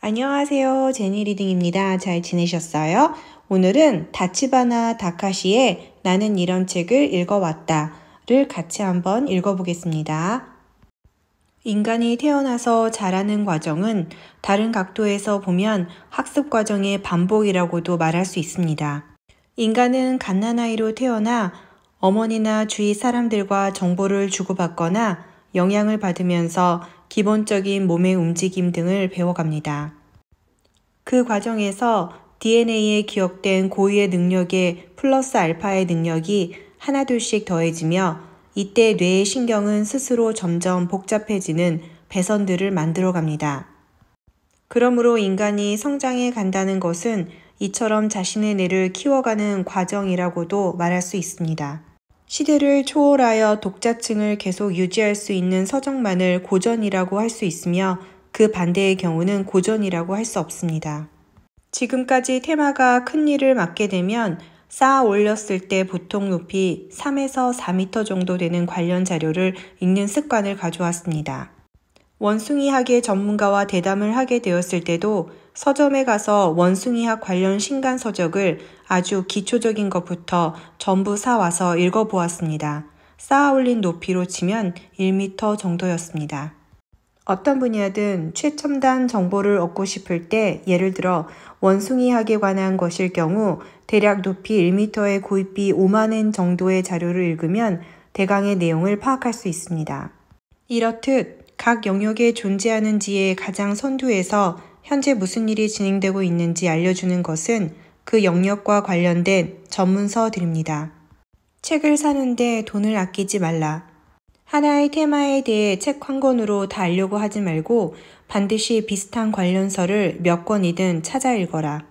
안녕하세요. 제니 리딩입니다. 잘 지내셨어요? 오늘은 다치바나 다카시의 나는 이런 책을 읽어왔다를 같이 한번 읽어보겠습니다. 인간이 태어나서 자라는 과정은 다른 각도에서 보면 학습 과정의 반복이라고도 말할 수 있습니다. 인간은 갓난아이로 태어나 어머니나 주위 사람들과 정보를 주고받거나 영향을 받으면서 기본적인 몸의 움직임 등을 배워갑니다. 그 과정에서 DNA에 기억된 고유의 능력에 플러스 알파의 능력이 하나둘씩 더해지며 이때 뇌의 신경은 스스로 점점 복잡해지는 배선들을 만들어갑니다. 그러므로 인간이 성장해 간다는 것은 이처럼 자신의 뇌를 키워가는 과정이라고도 말할 수 있습니다. 시대를 초월하여 독자층을 계속 유지할 수 있는 서적만을 고전이라고 할 수 있으며 그 반대의 경우는 고전이라고 할 수 없습니다. 지금까지 테마가 큰 일을 맡게 되면 쌓아 올렸을 때 보통 높이 3에서 4m 정도 되는 관련 자료를 읽는 습관을 가져왔습니다. 원숭이학의 전문가와 대담을 하게 되었을 때도 서점에 가서 원숭이학 관련 신간 서적을 아주 기초적인 것부터 전부 사와서 읽어보았습니다. 쌓아 올린 높이로 치면 1m 정도였습니다. 어떤 분야든 최첨단 정보를 얻고 싶을 때 예를 들어 원숭이학에 관한 것일 경우 대략 높이 1m의 구입비 5만엔 정도의 자료를 읽으면 대강의 내용을 파악할 수 있습니다. 이렇듯 각 영역에 존재하는 지의 가장 선두에서 현재 무슨 일이 진행되고 있는지 알려주는 것은 그 영역과 관련된 전문서들입니다. 책을 사는데 돈을 아끼지 말라. 하나의 테마에 대해 책 한 권으로 다 알려고 하지 말고 반드시 비슷한 관련서를 몇 권이든 찾아 읽어라.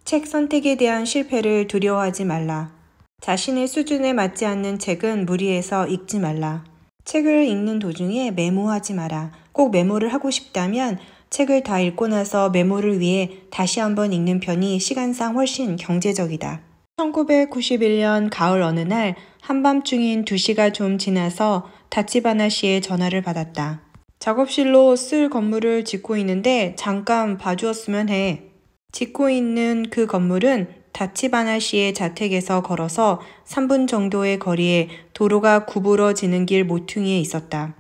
책 선택에 대한 실패를 두려워하지 말라. 자신의 수준에 맞지 않는 책은 무리해서 읽지 말라. 책을 읽는 도중에 메모하지 마라. 꼭 메모를 하고 싶다면 책을 다 읽고 나서 메모를 위해 다시 한번 읽는 편이 시간상 훨씬 경제적이다. 1991년 가을 어느 날 한밤중인 2시가 좀 지나서 다치바나 씨의 전화를 받았다. 작업실로 쓸 건물을 짓고 있는데 잠깐 봐주었으면 해. 짓고 있는 그 건물은 다치바나 씨의 자택에서 걸어서 3분 정도의 거리에 도로가 구부러지는 길 모퉁이에 있었다.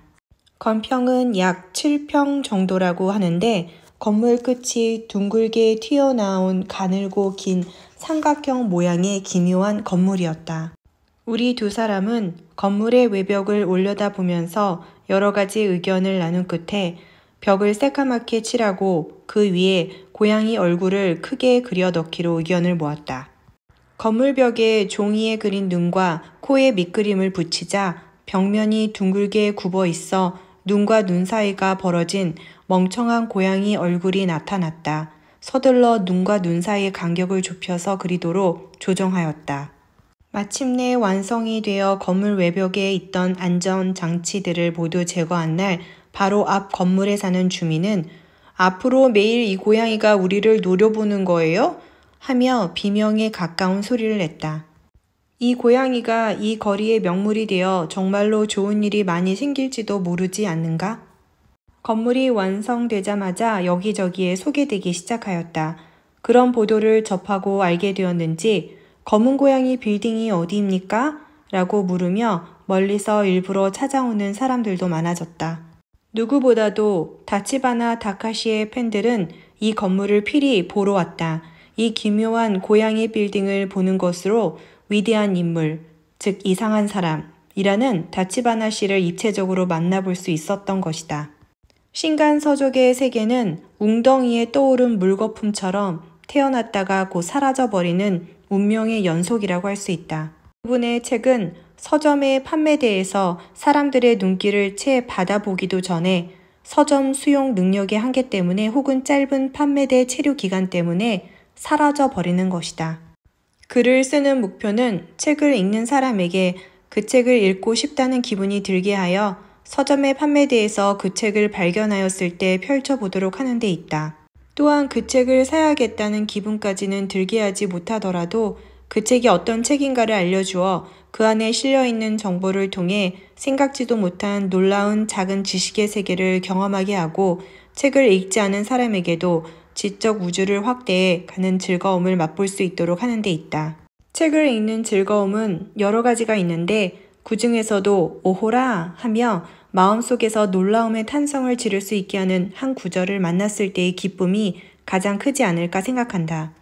건평은 약 7평 정도라고 하는데 건물 끝이 둥글게 튀어나온 가늘고 긴 삼각형 모양의 기묘한 건물이었다. 우리 두 사람은 건물의 외벽을 올려다보면서 여러 가지 의견을 나눈 끝에 벽을 새까맣게 칠하고 그 위에 고양이 얼굴을 크게 그려 넣기로 의견을 모았다. 건물 벽에 종이에 그린 눈과 코에 밑그림을 붙이자 벽면이 둥글게 굽어 있어 눈과 눈 사이가 벌어진 멍청한 고양이 얼굴이 나타났다. 서둘러 눈과 눈 사이의 간격을 좁혀서 그리도록 조정하였다. 마침내 완성이 되어 건물 외벽에 있던 안전장치들을 모두 제거한 날 바로 앞 건물에 사는 주민은 앞으로 매일 이 고양이가 우리를 노려보는 거예요? 하며 비명에 가까운 소리를 냈다. 이 고양이가 이 거리의 명물이 되어 정말로 좋은 일이 많이 생길지도 모르지 않는가? 건물이 완성되자마자 여기저기에 소개되기 시작하였다. 그런 보도를 접하고 알게 되었는지 검은 고양이 빌딩이 어디입니까? 라고 물으며 멀리서 일부러 찾아오는 사람들도 많아졌다. 누구보다도 다치바나 다카시의 팬들은 이 건물을 필히 보러 왔다. 이 기묘한 고양이 빌딩을 보는 것으로 위대한 인물, 즉 이상한 사람이라는 다치바나 씨를 입체적으로 만나볼 수 있었던 것이다. 신간 서적의 세계는 웅덩이에 떠오른 물거품처럼 태어났다가 곧 사라져버리는 운명의 연속이라고 할 수 있다. 그분의 책은 서점의 판매대에서 사람들의 눈길을 채 받아보기도 전에 서점 수용 능력의 한계 때문에 혹은 짧은 판매대 체류 기간 때문에 사라져버리는 것이다. 글을 쓰는 목표는 책을 읽는 사람에게 그 책을 읽고 싶다는 기분이 들게 하여 서점의 판매대에서 그 책을 발견하였을 때 펼쳐보도록 하는 데 있다. 또한 그 책을 사야겠다는 기분까지는 들게 하지 못하더라도 그 책이 어떤 책인가를 알려주어 그 안에 실려있는 정보를 통해 생각지도 못한 놀라운 작은 지식의 세계를 경험하게 하고 책을 읽지 않은 사람에게도 지적 우주를 확대해 가는 즐거움을 맛볼 수 있도록 하는 데 있다. 책을 읽는 즐거움은 여러 가지가 있는데 그 중에서도 오호라 하며 마음속에서 놀라움의 탄성을 지를 수 있게 하는 한 구절을 만났을 때의 기쁨이 가장 크지 않을까 생각한다.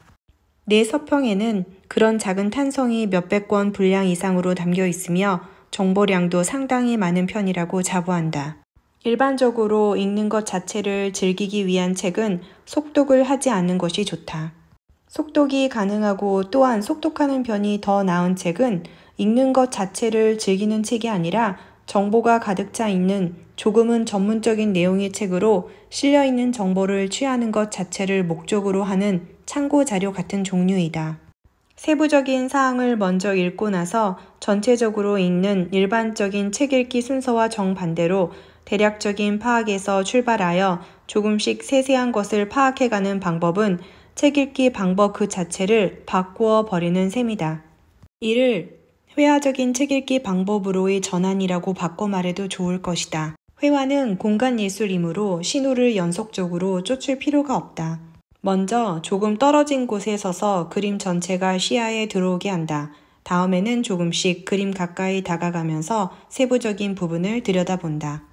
내 서평에는 그런 작은 탄성이 몇백 권 분량 이상으로 담겨 있으며 정보량도 상당히 많은 편이라고 자부한다. 일반적으로 읽는 것 자체를 즐기기 위한 책은 속독을 하지 않는 것이 좋다. 속독이 가능하고 또한 속독하는 편이 더 나은 책은 읽는 것 자체를 즐기는 책이 아니라 정보가 가득 차 있는 조금은 전문적인 내용의 책으로 실려있는 정보를 취하는 것 자체를 목적으로 하는 참고 자료 같은 종류이다. 세부적인 사항을 먼저 읽고 나서 전체적으로 읽는 일반적인 책 읽기 순서와 정반대로 대략적인 파악에서 출발하여 조금씩 세세한 것을 파악해가는 방법은 책 읽기 방법 그 자체를 바꾸어 버리는 셈이다. 이를 회화적인 책 읽기 방법으로의 전환이라고 바꿔 말해도 좋을 것이다. 회화는 공간 예술이므로 신호를 연속적으로 쫓을 필요가 없다. 먼저 조금 떨어진 곳에 서서 그림 전체가 시야에 들어오게 한다. 다음에는 조금씩 그림 가까이 다가가면서 세부적인 부분을 들여다본다.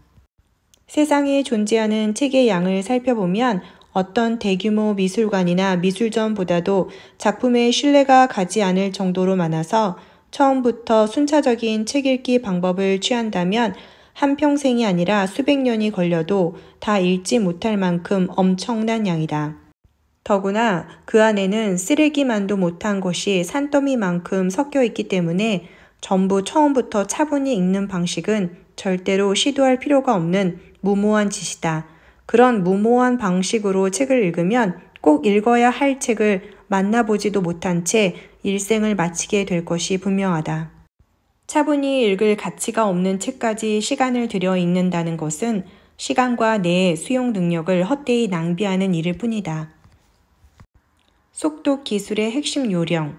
세상에 존재하는 책의 양을 살펴보면 어떤 대규모 미술관이나 미술전보다도 작품의 신뢰가 가지 않을 정도로 많아서 처음부터 순차적인 책 읽기 방법을 취한다면 한평생이 아니라 수백 년이 걸려도 다 읽지 못할 만큼 엄청난 양이다. 더구나 그 안에는 쓰레기만도 못한 것이 산더미만큼 섞여 있기 때문에 전부 처음부터 차분히 읽는 방식은 절대로 시도할 필요가 없는 무모한 짓이다. 그런 무모한 방식으로 책을 읽으면 꼭 읽어야 할 책을 만나보지도 못한 채 일생을 마치게 될 것이 분명하다. 차분히 읽을 가치가 없는 책까지 시간을 들여 읽는다는 것은 시간과 내 수용 능력을 헛되이 낭비하는 일일 뿐이다. 속독 기술의 핵심 요령.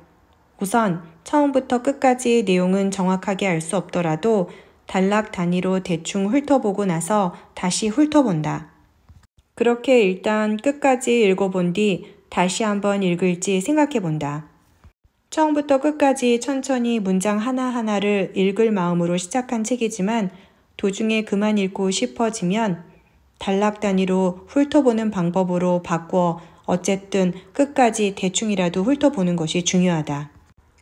우선 처음부터 끝까지의 내용은 정확하게 알 수 없더라도 단락 단위로 대충 훑어보고 나서 다시 훑어본다. 그렇게 일단 끝까지 읽어본 뒤 다시 한번 읽을지 생각해본다. 처음부터 끝까지 천천히 문장 하나하나를 읽을 마음으로 시작한 책이지만 도중에 그만 읽고 싶어지면 단락 단위로 훑어보는 방법으로 바꾸어 어쨌든 끝까지 대충이라도 훑어보는 것이 중요하다.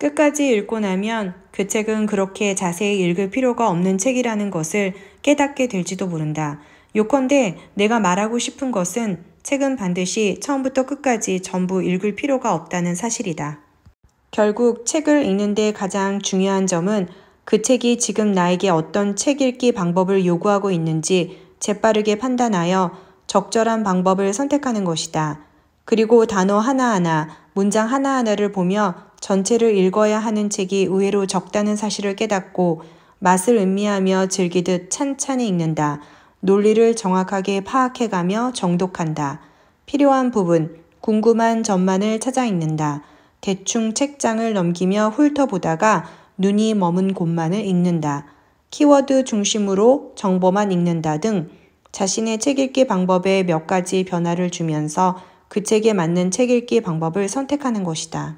끝까지 읽고 나면 그 책은 그렇게 자세히 읽을 필요가 없는 책이라는 것을 깨닫게 될지도 모른다. 요컨대 내가 말하고 싶은 것은 책은 반드시 처음부터 끝까지 전부 읽을 필요가 없다는 사실이다. 결국 책을 읽는데 가장 중요한 점은 그 책이 지금 나에게 어떤 책 읽기 방법을 요구하고 있는지 재빠르게 판단하여 적절한 방법을 선택하는 것이다. 그리고 단어 하나하나, 문장 하나하나를 보며 전체를 읽어야 하는 책이 의외로 적다는 사실을 깨닫고 맛을 음미하며 즐기듯 찬찬히 읽는다. 논리를 정확하게 파악해가며 정독한다. 필요한 부분, 궁금한 점만을 찾아 읽는다. 대충 책장을 넘기며 훑어보다가 눈이 머문 곳만을 읽는다. 키워드 중심으로 정보만 읽는다 등 자신의 책 읽기 방법에 몇 가지 변화를 주면서 그 책에 맞는 책 읽기 방법을 선택하는 것이다.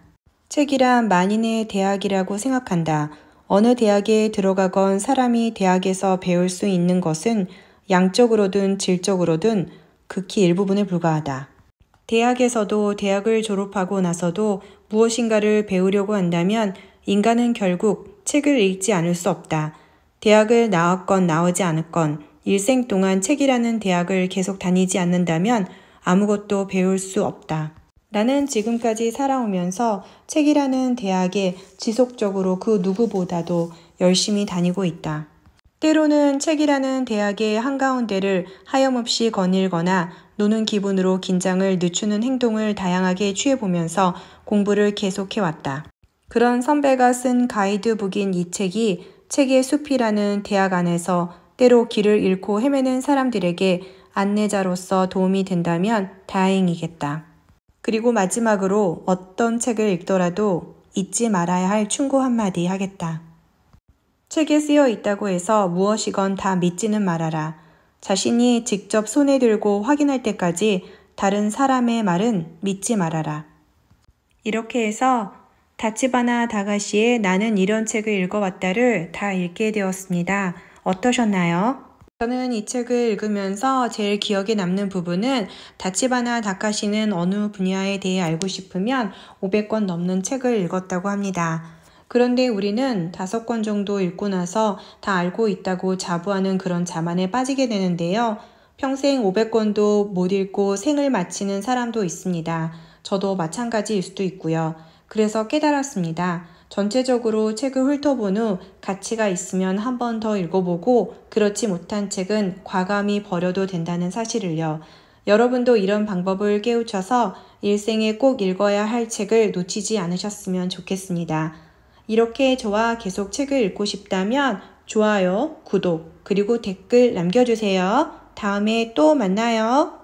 책이란 만인의 대학이라고 생각한다. 어느 대학에 들어가건 사람이 대학에서 배울 수 있는 것은 양적으로든 질적으로든 극히 일부분에 불과하다. 대학에서도 대학을 졸업하고 나서도 무엇인가를 배우려고 한다면 인간은 결국 책을 읽지 않을 수 없다. 대학을 나왔건 나오지 않았건 일생 동안 책이라는 대학을 계속 다니지 않는다면 아무것도 배울 수 없다. 나는 지금까지 살아오면서 책이라는 대학에 지속적으로 그 누구보다도 열심히 다니고 있다. 때로는 책이라는 대학의 한가운데를 하염없이 거닐거나 노는 기분으로 긴장을 늦추는 행동을 다양하게 취해보면서 공부를 계속해왔다. 그런 선배가 쓴 가이드북인 이 책이 책의 숲이라는 대학 안에서 때로 길을 잃고 헤매는 사람들에게 안내자로서 도움이 된다면 다행이겠다. 그리고 마지막으로 어떤 책을 읽더라도 잊지 말아야 할 충고 한마디 하겠다. 책에 쓰여 있다고 해서 무엇이건 다 믿지는 말아라. 자신이 직접 손에 들고 확인할 때까지 다른 사람의 말은 믿지 말아라. 이렇게 해서 다치바나 다가시의 나는 이런 책을 읽어왔다를 다 읽게 되었습니다. 어떠셨나요? 저는 이 책을 읽으면서 제일 기억에 남는 부분은 다치바나 다카시는 어느 분야에 대해 알고 싶으면 500권 넘는 책을 읽었다고 합니다. 그런데 우리는 5권 정도 읽고 나서 다 알고 있다고 자부하는 그런 자만에 빠지게 되는데요. 평생 500권도 못 읽고 생을 마치는 사람도 있습니다. 저도 마찬가지일 수도 있고요. 그래서 깨달았습니다. 전체적으로 책을 훑어본 후 가치가 있으면 한 번 더 읽어보고 그렇지 못한 책은 과감히 버려도 된다는 사실을요. 여러분도 이런 방법을 깨우쳐서 일생에 꼭 읽어야 할 책을 놓치지 않으셨으면 좋겠습니다. 이렇게 저와 계속 책을 읽고 싶다면 좋아요, 구독, 그리고 댓글 남겨주세요. 다음에 또 만나요.